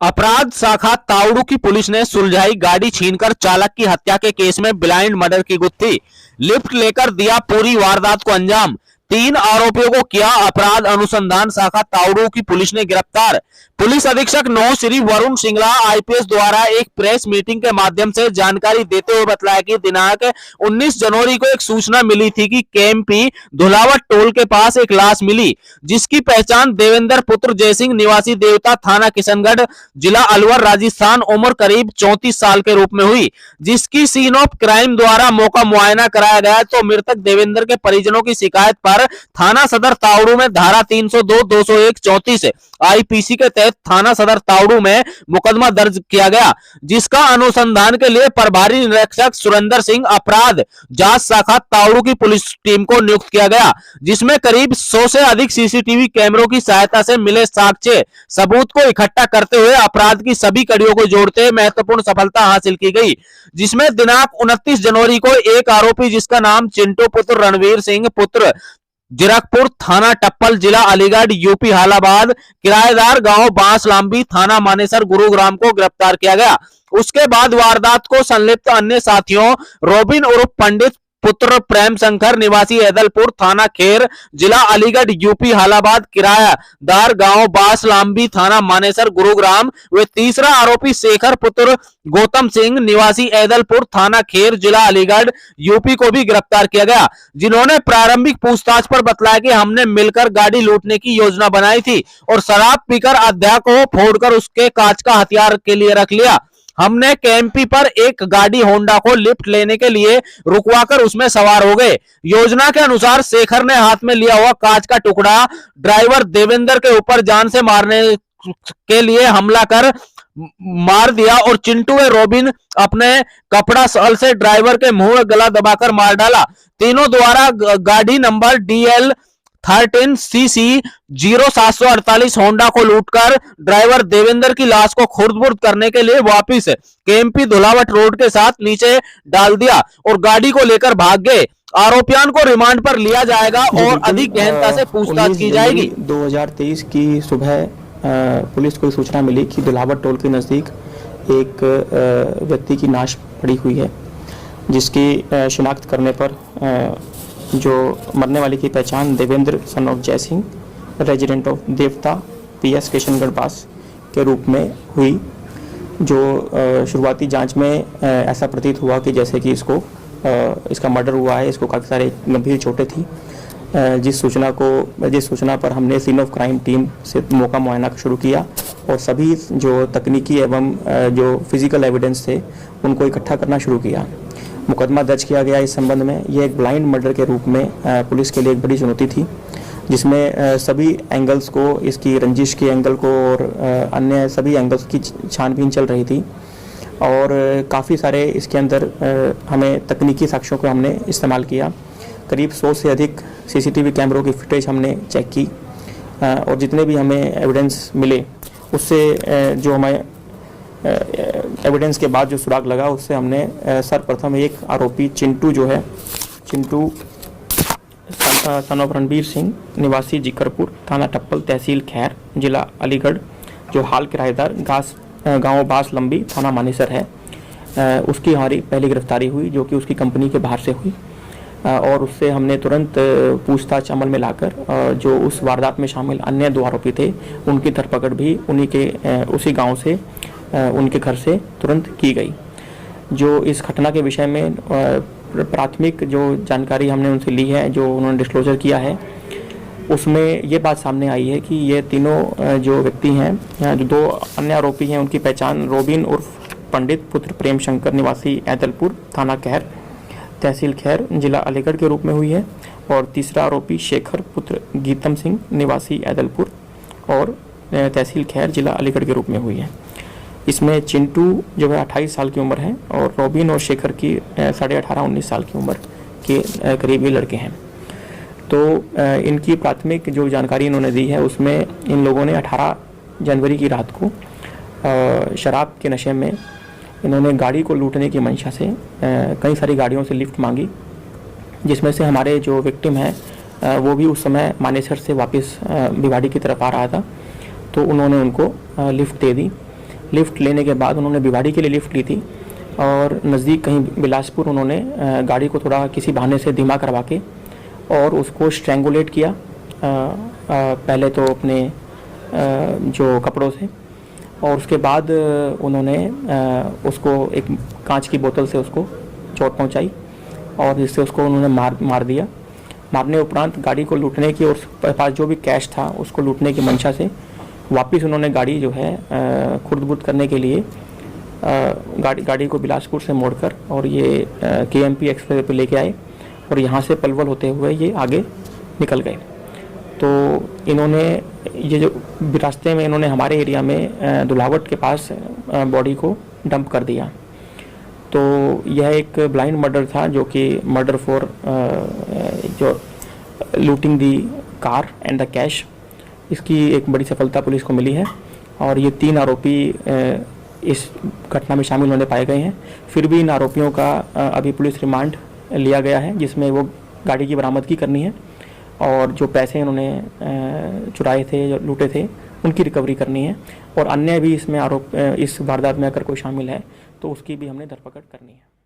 अपराध शाखा तावड़ू की पुलिस ने सुलझाई गाड़ी छीनकर चालक की हत्या के केस में ब्लाइंड मर्डर की गुत्थी। लिफ्ट लेकर दिया पूरी वारदात को अंजाम। 3 आरोपियों को किया अपराध अनुसंधान शाखा तावड़ू की पुलिस ने गिरफ्तार। पुलिस अधीक्षक 9 श्री वरुण सिंगला आईपीएस द्वारा एक प्रेस मीटिंग के माध्यम से जानकारी देते हुए बताया कि दिनांक 19 जनवरी को एक सूचना मिली थी कि केएमपी धुलावट टोल के पास एक लाश मिली, जिसकी पहचान देवेंद्र पुत्र जयसिंह निवासी देवता थाना किशनगढ़ जिला अलवर राजस्थान उम्र करीब 34 साल के रूप में हुई, जिसकी सीन ऑफ क्राइम द्वारा मौका मुआयना कराया गया तो मृतक देवेंद्र के परिजनों की शिकायत पर थाना सदर तावड़ू में धारा 302, 201, 34 आईपीसी के तहत थाना सदर तावड़ू में मुकदमा दर्ज किया गया, जिसका अनुसंधान के लिए प्रभारी निरीक्षक सुरेंद्र सिंह अपराध जांच शाखा तावड़ू की पुलिस टीम को नियुक्त किया गया, जिसमें करीब 100 से अधिक सीसीटीवी कैमरों की सहायता से मिले साक्ष्य सबूत को इकट्ठा करते हुए अपराध की सभी कड़ियों को जोड़ते महत्वपूर्ण सफलता हासिल की गई, जिसमें दिनांक 29 जनवरी को एक आरोपी जिसका नाम चिंटू पुत्र रणवीर सिंह पुत्र जीरकपुर थाना टप्पल जिला अलीगढ़ यूपी हालाबाद किराएदार गांव बांस लांबी थाना मानेसर गुरुग्राम को गिरफ्तार किया गया। उसके बाद वारदात को संलिप्त अन्य साथियों रोबिन उर्फ पंडित पुत्र प्रेम शंकर निवासी ऐदलपुर थाना खेर जिला अलीगढ़ यूपी हालाबाद किरायादार गांव बास लांबी थाना मानेसर गुरुग्राम व तीसरा आरोपी शेखर पुत्र गौतम सिंह निवासी ऐदलपुर थाना खेर जिला अलीगढ़ यूपी को भी गिरफ्तार किया गया, जिन्होंने प्रारंभिक पूछताछ पर बतलाया कि हमने मिलकर गाड़ी लूटने की योजना बनाई थी और शराब पीकर अध्याय को फोड़कर उसके कांच का हथियार के लिए रख लिया। हमने केएमपी पर एक गाड़ी होंडा को लिफ्ट लेने के लिए रुकवाकर उसमें सवार हो गए। योजना के अनुसार शेखर ने हाथ में लिया हुआ कांच का टुकड़ा ड्राइवर देवेंद्र के ऊपर जान से मारने के लिए हमला कर मार दिया और चिंटू व रोबिन अपने कपड़ा साल से ड्राइवर के मुंह गला दबाकर मार डाला। तीनों द्वारा गाड़ी नंबर DL 13CC 0748 होंडा को लूटकर ड्राइवर देवेंद्र की लाश को खुर्द-बुर्द करने के लिए वापस केएमपी धुलावट रोड के साथ नीचे डाल दिया और गाड़ी को लेकर भाग गए। आरोपियों को रिमांड पर लिया जाएगा और अधिक गहनता से पूछताछ की जाएगी। 2023 की सुबह पुलिस को सूचना मिली कि धुलावट टोल के नजदीक एक व्यक्ति की लाश पड़ी हुई है, जिसकी शिनाख्त करने पर जो मरने वाले की पहचान देवेंद्र सन ऑफ जय सिंह रेजिडेंट ऑफ देवता PS किशनगढ़ पास के रूप में हुई। जो शुरुआती जांच में ऐसा प्रतीत हुआ कि जैसे कि इसका मर्डर हुआ है, इसको काफ़ी सारे गंभीर चोटें थी। जिस सूचना पर हमने सीन ऑफ क्राइम टीम से मौका मुआयना शुरू किया और सभी जो तकनीकी एवं जो फिजिकल एविडेंस थे उनको इकट्ठा करना शुरू किया। मुकदमा दर्ज किया गया इस संबंध में। यह एक ब्लाइंड मर्डर के रूप में पुलिस के लिए एक बड़ी चुनौती थी, जिसमें सभी एंगल्स को, इसकी रंजिश के एंगल को और अन्य सभी एंगल्स की छानबीन चल रही थी और काफ़ी सारे इसके अंदर हमें तकनीकी साक्ष्यों को हमने इस्तेमाल किया। करीब 100 से अधिक CCTV कैमरों की फुटेज हमने चेक की और जितने भी हमें एविडेंस मिले उससे जो हमें एविडेंस के बाद जो सुराग लगा उससे हमने सर्वप्रथम एक आरोपी चिंटू सन ऑफ रणवीर सिंह निवासी जीकरपुर थाना टप्पल तहसील खैर जिला अलीगढ़, जो हाल किराएदार गांव बास लंबी थाना मानेसर है, उसकी हमारी पहली गिरफ्तारी हुई जो कि उसकी कंपनी के बाहर से हुई और उससे हमने तुरंत पूछताछ अमल में लाकर जो उस वारदात में शामिल अन्य 2 आरोपी थे उनकी धरपकड़ भी उसी गांव से उनके घर से तुरंत की गई। जो इस घटना के विषय में प्राथमिक जो जानकारी हमने उनसे ली है, जो उन्होंने डिस्क्लोजर किया है, उसमें ये बात सामने आई है कि ये तीनों जो व्यक्ति हैं, जो 2 अन्य आरोपी हैं, उनकी पहचान रोबिन उर्फ पंडित पुत्र प्रेम शंकर निवासी ऐदलपुर थाना खैर तहसील खैर जिला अलीगढ़ के रूप में हुई है और तीसरा आरोपी शेखर पुत्र गौतम सिंह निवासी ऐदलपुर और तहसील खैर जिला अलीगढ़ के रूप में हुई है। इसमें चिंटू जो है 28 साल की उम्र है और रोबिन और शेखर की 18.5-19 साल की उम्र के करीब ये लड़के हैं। तो इनकी प्राथमिक जो जानकारी इन्होंने दी है उसमें इन लोगों ने 18 जनवरी की रात को शराब के नशे में इन्होंने गाड़ी को लूटने की मंशा से कई सारी गाड़ियों से लिफ्ट मांगी, जिसमें से हमारे जो विक्टिम है वो भी उस समय मानेसर से वापस भिवाड़ी की तरफ आ रहा था, तो उन्होंने उनको लिफ्ट दे दी। लिफ्ट लेने के बाद उन्होंने भिवाड़ी के लिए लिफ्ट ली थी और नज़दीक कहीं बिलासपुर उन्होंने गाड़ी को थोड़ा किसी बहाने से धीमा करवा के और उसको स्ट्रैंगुलेट किया, पहले तो अपने जो कपड़ों से, और उसके बाद उन्होंने उसको एक कांच की बोतल से उसको चोट पहुंचाई और जिससे उसको उन्होंने मार दिया। मारने उपरांत गाड़ी को लूटने की और उसके पास जो भी कैश था उसको लूटने की मंशा से वापस उन्होंने गाड़ी जो है खुर्द-बुर्द करने के लिए गाड़ी को बिलासपुर से मोड़कर और ये KMP एक्सप्रेस पे लेके आए और यहाँ से पलवल होते हुए ये आगे निकल गए। तो इन्होंने ये जो रास्ते में इन्होंने हमारे एरिया में दुलावट के पास बॉडी को डंप कर दिया। तो यह एक ब्लाइंड मर्डर था जो कि मर्डर फॉर जो looting the car and the cash, इसकी एक बड़ी सफलता पुलिस को मिली है और ये 3 आरोपी इस घटना में शामिल होने पाए गए हैं। फिर भी इन आरोपियों का अभी पुलिस रिमांड लिया गया है जिसमें वो गाड़ी की बरामदगी करनी है और जो पैसे इन्होंने चुराए थे, जो लूटे थे, उनकी रिकवरी करनी है और अन्य भी इसमें आरोप इस वारदात में अगर कोई शामिल है तो उसकी भी हमने धरपकड़ करनी है।